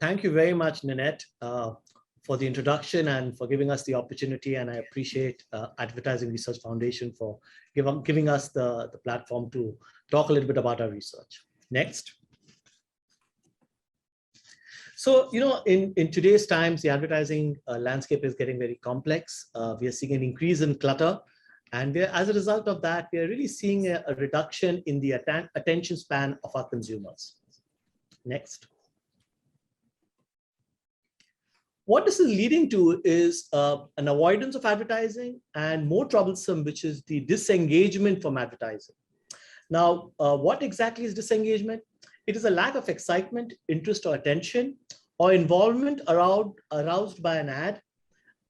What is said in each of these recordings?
Thank you very much, Ninette, for the introduction and for giving us the opportunity. And I appreciate Advertising Research Foundation for giving us the platform to talk a little bit about our research. Next. So, in today's times, the advertising landscape is getting very complex. We are seeing an increase in clutter. And as a result of that, we are really seeing a reduction in the attention span of our consumers. Next. What this is leading to is an avoidance of advertising and more troublesome, which is the disengagement from advertising. Now, what exactly is disengagement? It is a lack of excitement, interest, or attention, or involvement aroused by an ad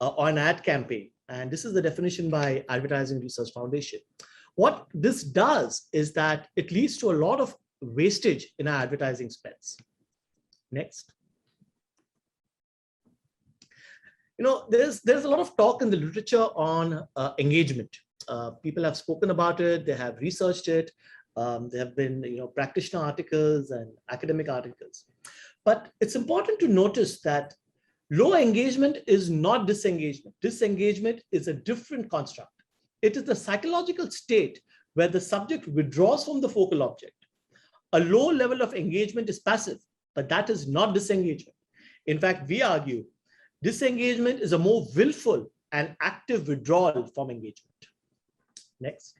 or an ad campaign. And this is the definition by Advertising Research Foundation. What this does is that it leads to a lot of wastage in our advertising spends. Next. There's a lot of talk in the literature on engagement. People have spoken about it, they have researched it. There have been practitioner articles and academic articles. But it's important to notice that low engagement is not disengagement. Disengagement is a different construct. It is the psychological state where the subject withdraws from the focal object. A low level of engagement is passive, but that is not disengagement. In fact, we argue disengagement is a more willful and active withdrawal from engagement. Next.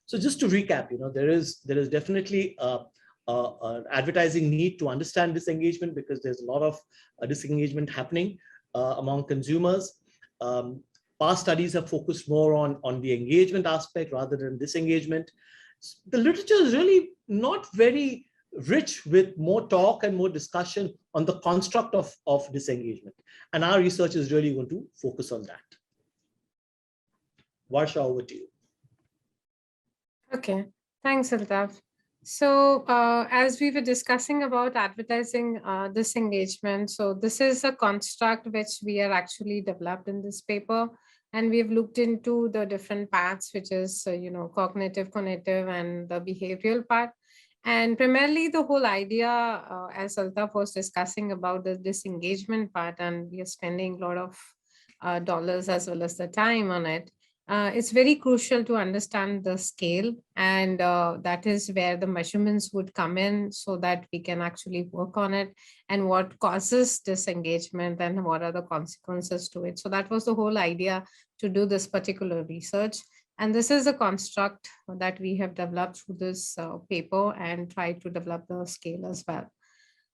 So just to recap, there is definitely an advertising need to understand disengagement because there's a lot of disengagement happening among consumers. Past studies have focused more on the engagement aspect rather than disengagement. The literature is really not very rich with more talk and more discussion on the construct of disengagement. And our research is really going to focus on that. Varsha, over to you. Okay, thanks, Altaf. So as we were discussing about advertising disengagement, so this is a construct which we are actually developed in this paper. And we've looked into the different paths, which is, cognitive, cognitive, and the behavioral part. And primarily the whole idea, as Altaf was discussing about the disengagement part, and we are spending a lot of dollars as well as the time on it. It's very crucial to understand the scale, and that is where the measurements would come in so that we can actually work on it and what causes disengagement and what are the consequences to it. So that was the whole idea to do this particular research. And this is a construct that we have developed through this paper and try to develop the scale as well.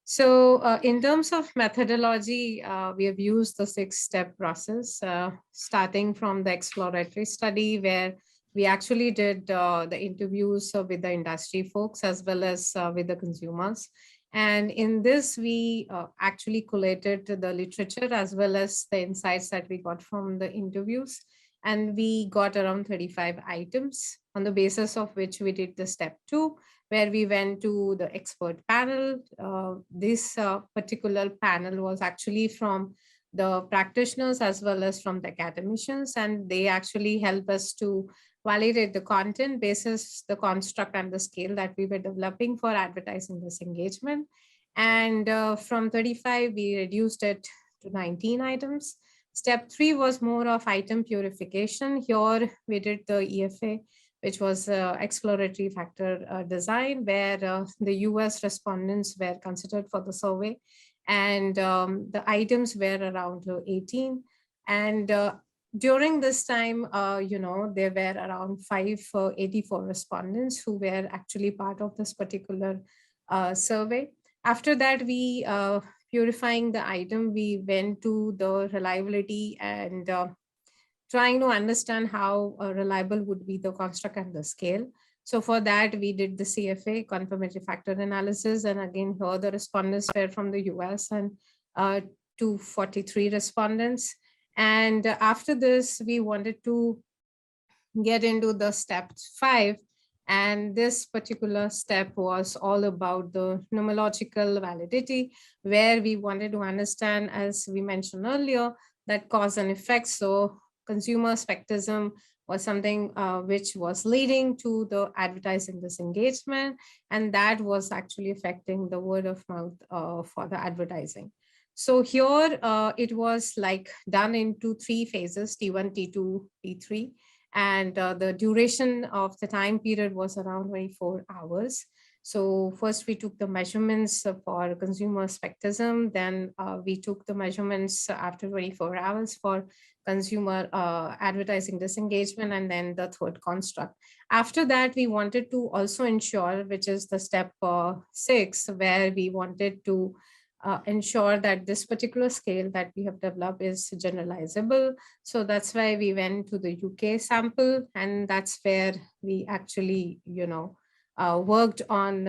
So in terms of methodology, we have used the 6-step process, starting from the exploratory study where we actually did the interviews with the industry folks as well as with the consumers. And in this, we actually collated the literature as well as the insights that we got from the interviews. And we got around 35 items on the basis of which we did the step 2, where we went to the expert panel. This particular panel was actually from the practitioners as well as from the academicians, and they actually help us to validate the content basis, the construct and the scale that we were developing for advertising disengagement. And from 35, we reduced it to 19 items. Step 3 was more of item purification. Here we did the EFA, which was exploratory factor design, where the US respondents were considered for the survey. And the items were around 18. And during this time, there were around 584 respondents who were actually part of this particular survey. After that, we purifying the item, we went to the reliability and trying to understand how reliable would be the construct and the scale. So for that, we did the CFA, confirmatory factor analysis. And again, here the respondents were from the US and 243 respondents. And after this, we wanted to get into the step 5. And this particular step was all about the numerological validity, where we wanted to understand, as we mentioned earlier, that cause and effect. So consumer spectrism was something which was leading to the advertising disengagement, and that was actually affecting the word of mouth for the advertising. So here it was like done into 3 phases, T1, T2, T3, and the duration of the time period was around 24 hours. So first we took the measurements for consumer spectism, then we took the measurements after 24 hours for consumer advertising disengagement, and then the third construct. After that, we wanted to also ensure, which is the step 6, where we wanted to ensure that this particular scale that we have developed is generalizable. So that's why we went to the UK sample, and that's where we actually, worked on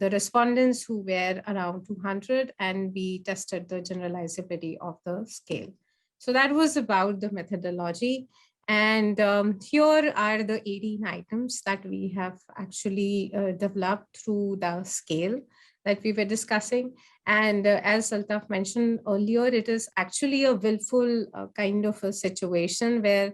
the respondents who were around 200, and we tested the generalizability of the scale. So that was about the methodology. And here are the 18 items that we have actually developed through the scale that we were discussing. And as Altaf mentioned earlier, it is actually a willful kind of a situation where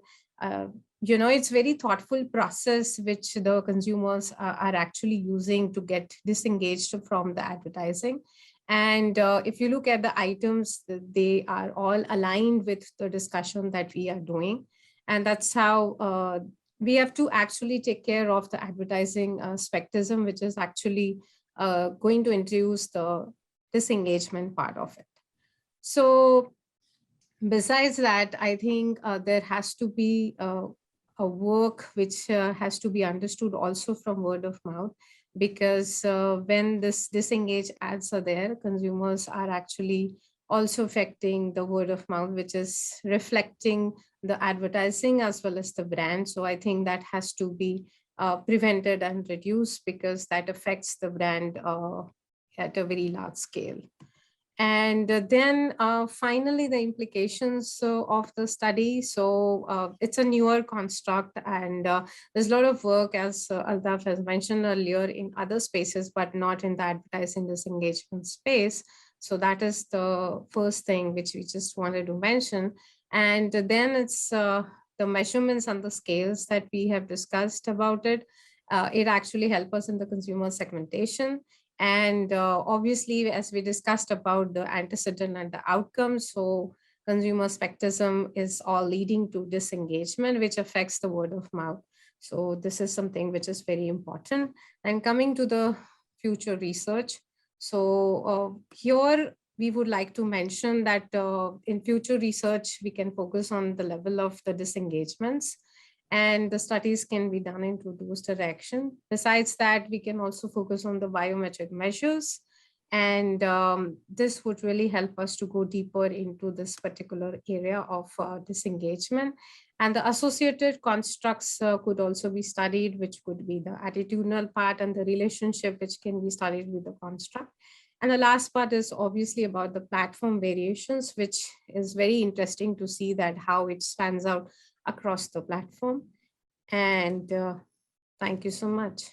it's very thoughtful process which the consumers are actually using to get disengaged from the advertising. And if you look at the items, they are all aligned with the discussion that we are doing. And that's how we have to actually take care of the advertising spectism, which is actually going to introduce the disengagement part of it. So besides that, I think there has to be a work which has to be understood also from word of mouth, because when this disengaged ads are there, consumers are actually also affecting the word of mouth, which is reflecting the advertising as well as the brand. So I think that has to be prevented and reduced, because that affects the brand at a very large scale. And then finally, the implications of the study. So it's a newer construct, and there's a lot of work, as Altaf has mentioned earlier, in other spaces, but not in the advertising disengagement space. So that is the first thing which we just wanted to mention. And then it's the measurements and the scales that we have discussed about it. It actually helps us in the consumer segmentation. And obviously, as we discussed about the antecedent and the outcomes, so consumer spectism is all leading to disengagement, which affects the word of mouth. So this is something which is very important. And coming to the future research, so here we would like to mention that in future research, we can focus on the level of the disengagements, and the studies can be done into those direction. Besides that, we can also focus on the biometric measures, and this would really help us to go deeper into this particular area of disengagement. And the associated constructs could also be studied, which could be the attitudinal part and the relationship, which can be studied with the construct. And the last part is obviously about the platform variations, which is very interesting to see that how it stands out across the platform. And thank you so much.